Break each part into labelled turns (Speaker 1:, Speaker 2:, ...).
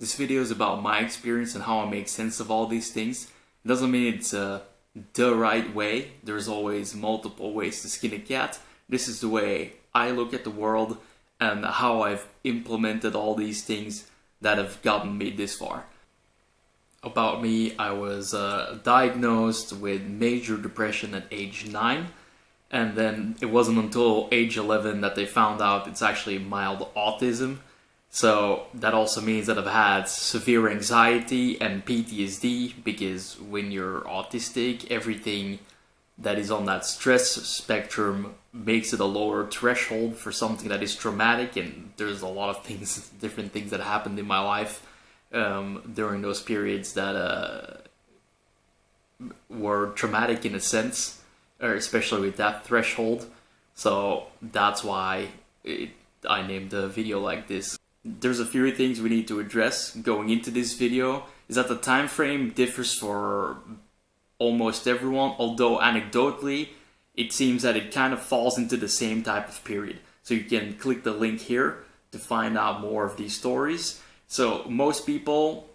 Speaker 1: This video is about my experience and how I make sense of all these things. It doesn't mean it's the right way. There's always multiple ways to skin a cat. This is the way I look at the world and how I've implemented all these things that have gotten me this far. About me, I was diagnosed with major depression at age 9. And then it wasn't until age 11 that they found out it's actually mild autism. So that also means that I've had severe anxiety and PTSD, because when you're autistic, everything that is on that stress spectrum makes it a lower threshold for something that is traumatic. And there's a lot of things, different things that happened in my life during those periods that were traumatic in a sense, or especially with that threshold. So that's why I named the video like this. There's a few things we need to address going into this video. Is that the time frame differs for almost everyone, although anecdotally it seems that it kind of falls into the same type of period. So you can click the link here to find out more of these stories. So most people,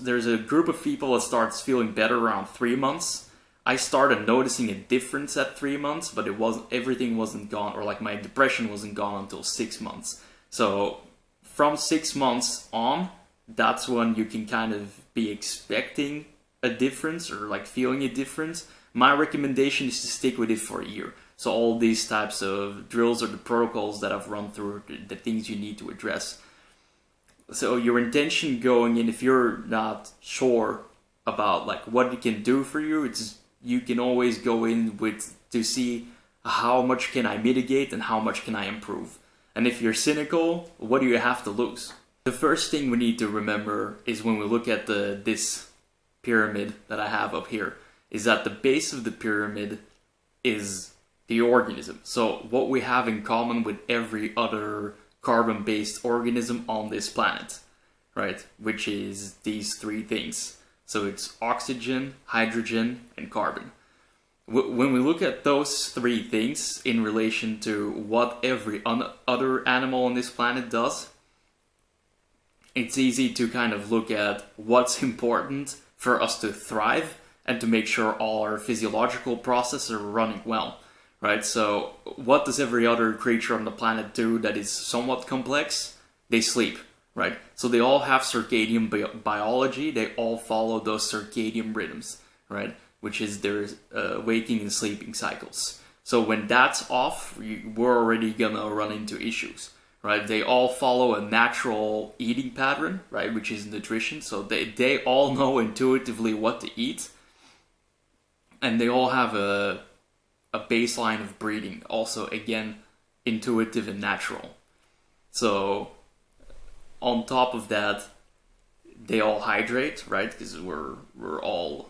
Speaker 1: there's a group of people that starts feeling better around 3 months. I started noticing a difference at 3 months, but everything wasn't gone, or like my depression wasn't gone until 6 months. So from 6 months on, that's when you can kind of be expecting a difference or like feeling a difference. My recommendation is to stick with it for a year. So all these types of drills are the protocols that I've run through, the things you need to address. So your intention going in, if you're not sure about like what it can do for you, you can always go in to see how much can I mitigate and how much can I improve. And if you're cynical, what do you have to lose? The first thing we need to remember is when we look at this pyramid that I have up here, is that the base of the pyramid is the organism. So what we have in common with every other carbon-based organism on this planet, right? Which is these three things. So it's oxygen, hydrogen, and carbon. When we look at those three things in relation to what every other animal on this planet does, it's easy to kind of look at what's important for us to thrive and to make sure all our physiological processes are running well, right? So what does every other creature on the planet do that is somewhat complex? They sleep, right? So they all have circadian biology. They all follow those circadian rhythms, right? Which is their waking and sleeping cycles. So when that's off, we're already gonna run into issues, right? They all follow a natural eating pattern, right? Which is nutrition. So they all know intuitively what to eat. And they all have a baseline of breathing. Also, again, intuitive and natural. So on top of that, they all hydrate, right? Because we're all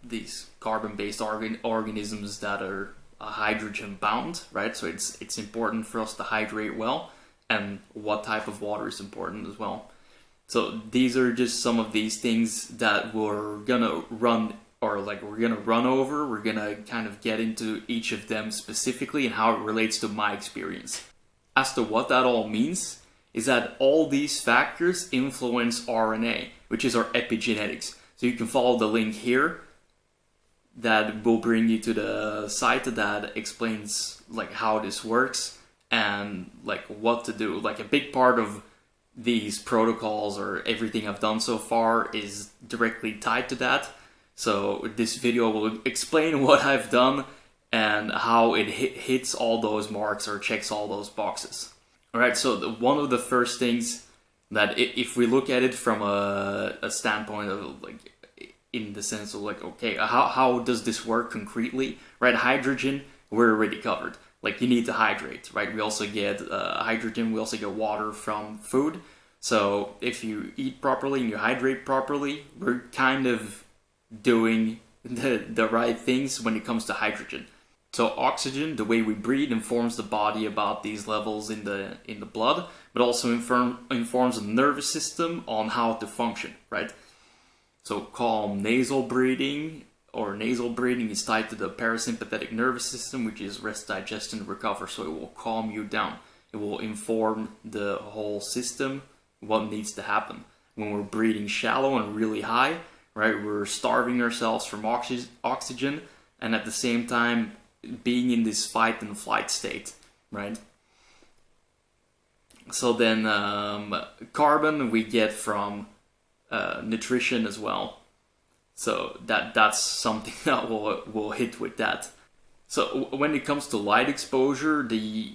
Speaker 1: these carbon-based organisms that are hydrogen bound, right? So it's important for us to hydrate well, and what type of water is important as well. So these are just some of these things that we're gonna run over. We're gonna kind of get into each of them specifically and how it relates to my experience. As to what that all means, is that all these factors influence RNA, which is our epigenetics. So you can follow the link here that will bring you to the site that explains like how this works and like what to do. Like a big part of these protocols or everything I've done so far is directly tied to that. So this video will explain what I've done and how it hits all those marks or checks all those boxes. Alright, so one of the first things that if we look at it from a standpoint of like, in the sense of like, okay, how does this work concretely, right? Hydrogen, we're already covered. Like you need to hydrate, right? We also get hydrogen, we also get water from food. So if you eat properly and you hydrate properly, we're kind of doing the right things when it comes to hydrogen. So oxygen, the way we breathe, informs the body about these levels in the blood, but also informs the nervous system on how to function, right? So calm nasal breathing is tied to the parasympathetic nervous system, which is rest, digest, and recover. So it will calm you down. It will inform the whole system what needs to happen. When we're breathing shallow and really high, right, we're starving ourselves from oxygen, and at the same time being in this fight and flight state, right? So then carbon we get from nutrition as well. So that's something that we'll hit with that. So when it comes to light exposure, the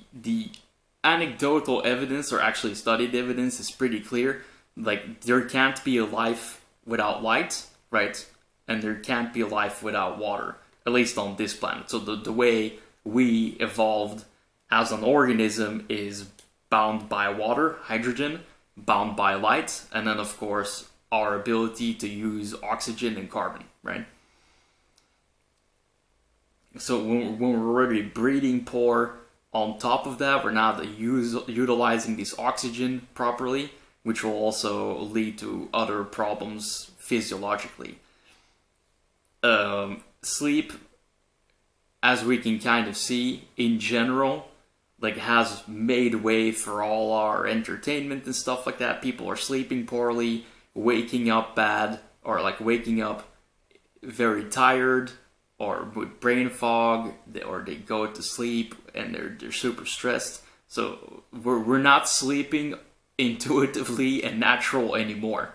Speaker 1: anecdotal evidence, or actually studied evidence, is pretty clear. Like, there can't be a life without light, right? And there can't be a life without water, at least on this planet. So the way we evolved as an organism is bound by water, hydrogen, bound by light, and then of course our ability to use oxygen and carbon, right? So when we're already breathing poor, on top of that, we're not utilizing this oxygen properly, which will also lead to other problems physiologically. Sleep, as we can kind of see in general, like, has made way for all our entertainment and stuff like that. People are sleeping poorly, waking up bad, or like waking up very tired, or with brain fog, or they go to sleep and they're super stressed. So we're not sleeping intuitively and natural anymore,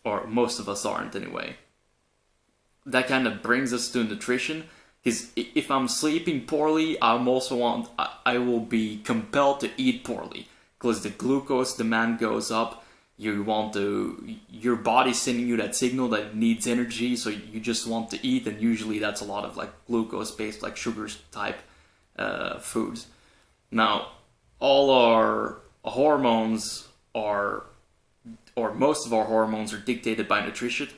Speaker 1: or most of us aren't anyway. That kind of brings us to nutrition, because if I'm sleeping poorly, I will be compelled to eat poorly, because the glucose demand goes up. Your body's sending you that signal that it needs energy, so you just want to eat, and usually that's a lot of like glucose-based, like sugars type foods. Now, all our hormones or most of our hormones are dictated by nutrition.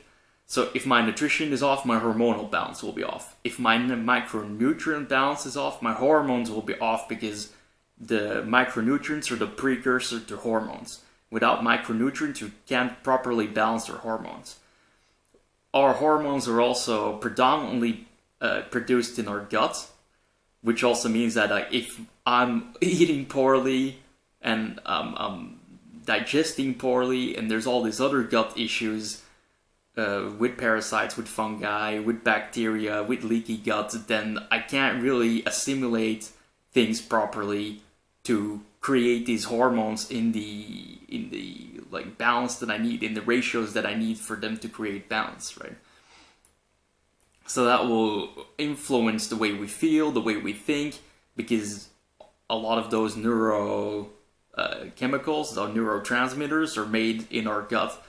Speaker 1: So if my nutrition is off, my hormonal balance will be off. If my micronutrient balance is off, my hormones will be off, because the micronutrients are the precursor to hormones. Without micronutrients, you can't properly balance your hormones. Our hormones are also predominantly produced in our gut, which also means that if I'm eating poorly and I'm digesting poorly, and there's all these other gut issues with parasites, with fungi, with bacteria, with leaky gut, then I can't really assimilate things properly to create these hormones in the like balance that I need, in the ratios that I need for them to create balance, right? So that will influence the way we feel, the way we think, because a lot of those chemicals, the neurotransmitters, are made in our gut.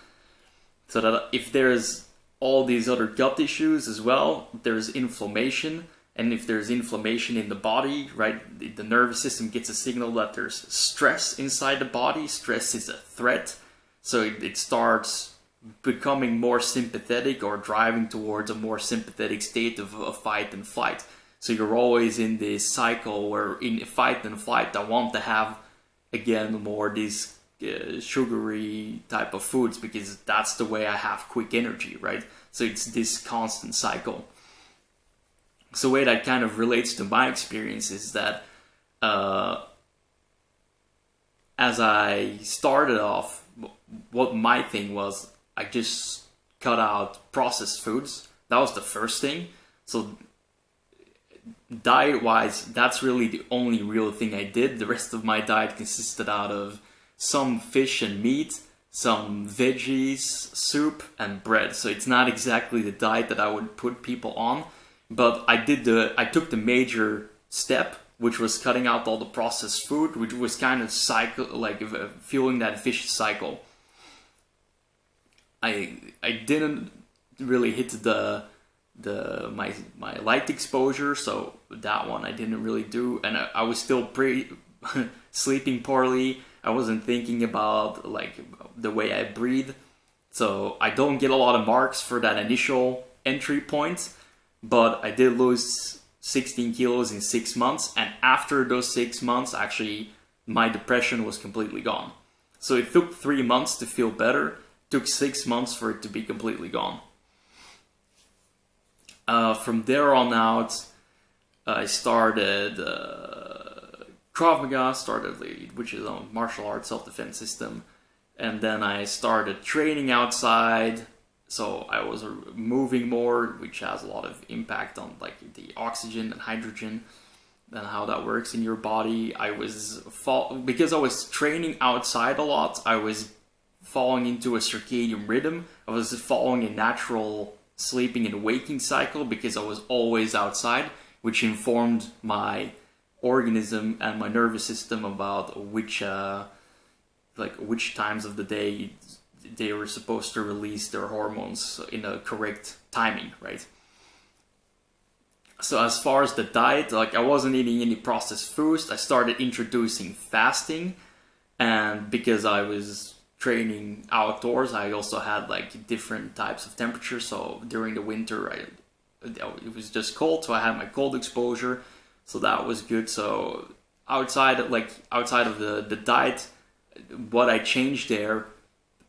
Speaker 1: So that if there's all these other gut issues as well, there's inflammation. And if there's inflammation in the body, right, the nervous system gets a signal that there's stress inside the body. Stress is a threat. So it starts becoming more sympathetic, or driving towards a more sympathetic state of fight and flight. So you're always in this cycle where in fight and flight, I want to have, again, more these sugary type of foods, because that's the way I have quick energy, right? So it's this constant cycle. So the way that kind of relates to my experience is that as I started off, what my thing was, I just cut out processed foods. That was the first thing. So diet-wise, that's really the only real thing I did. The rest of my diet consisted out of some fish and meat, some veggies, soup, and bread. So it's not exactly the diet that I would put people on. But I took the major step, which was cutting out all the processed food, which was kind of fueling that vicious cycle. I didn't really hit my light exposure, so that one I didn't really do, and I was still sleeping poorly. I wasn't thinking about like the way I breathe, so I don't get a lot of marks for that initial entry point. But I did lose 16 kilos in 6 months, and after those 6 months, actually, my depression was completely gone. So it took 3 months to feel better, it took 6 months for it to be completely gone. From there on out, I started Krav Maga, which is a martial arts self-defense system. and then I started training outside, so I was moving more, which has a lot of impact on like the oxygen and hydrogen and how that works in your body. Because I was training outside a lot, I was falling into a circadian rhythm. I was following a natural sleeping and waking cycle because I was always outside, which informed my organism and my nervous system about which times of the day they were supposed to release their hormones in a correct timing, right? So as far as the diet, like I wasn't eating any processed foods. I started introducing fasting, and because I was training outdoors, I also had like different types of temperature. So during the winter, it was just cold, so I had my cold exposure, so that was good. So outside of the diet, what I changed there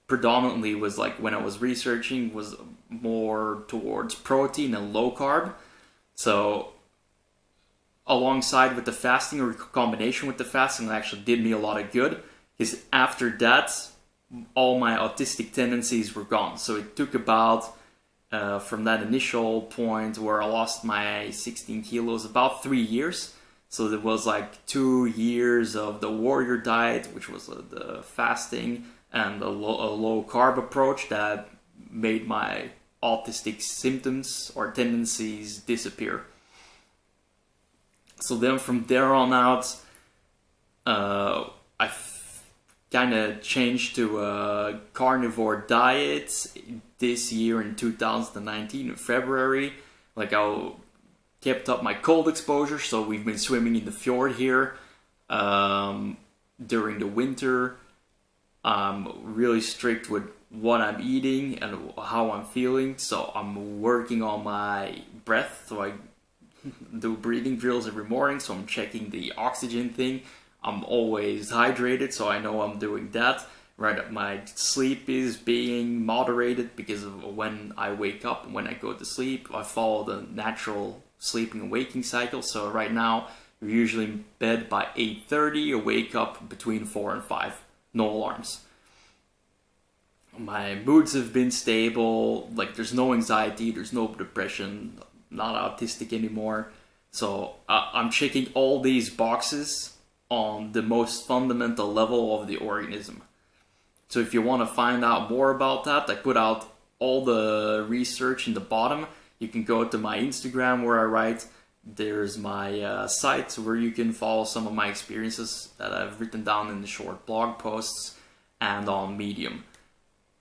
Speaker 1: predominantly was like when I was researching was more towards protein and low carb. So alongside with the fasting, or combination with the fasting, that actually did me a lot of good, because after that all my autistic tendencies were gone. So it took about from that initial point where I lost my 16 kilos, about 3 years. So there was like 2 years of the warrior diet, which was the fasting and a low carb approach that made my autistic symptoms or tendencies disappear. So then from there on out, I kind of changed to carnivore diets this year in 2019 in February. Like I kept up my cold exposure, so we've been swimming in the fjord here during the winter. I'm really strict with what I'm eating and how I'm feeling, so I'm working on my breath. So I do breathing drills every morning, so I'm checking the oxygen thing. I'm always hydrated, so I know I'm doing that. Right, my sleep is being moderated because of when I wake up and when I go to sleep. I follow the natural sleeping and waking cycle. So right now, we're usually in bed by 8:30 or wake up between 4 and 5. No alarms. My moods have been stable. Like there's no anxiety, there's no depression, not autistic anymore. So I'm checking all these boxes on the most fundamental level of the organism. So if you want to find out more about that, I put out all the research in the bottom. You can go to my Instagram where I write. There's my site where you can follow some of my experiences that I've written down in the short blog posts, and on Medium.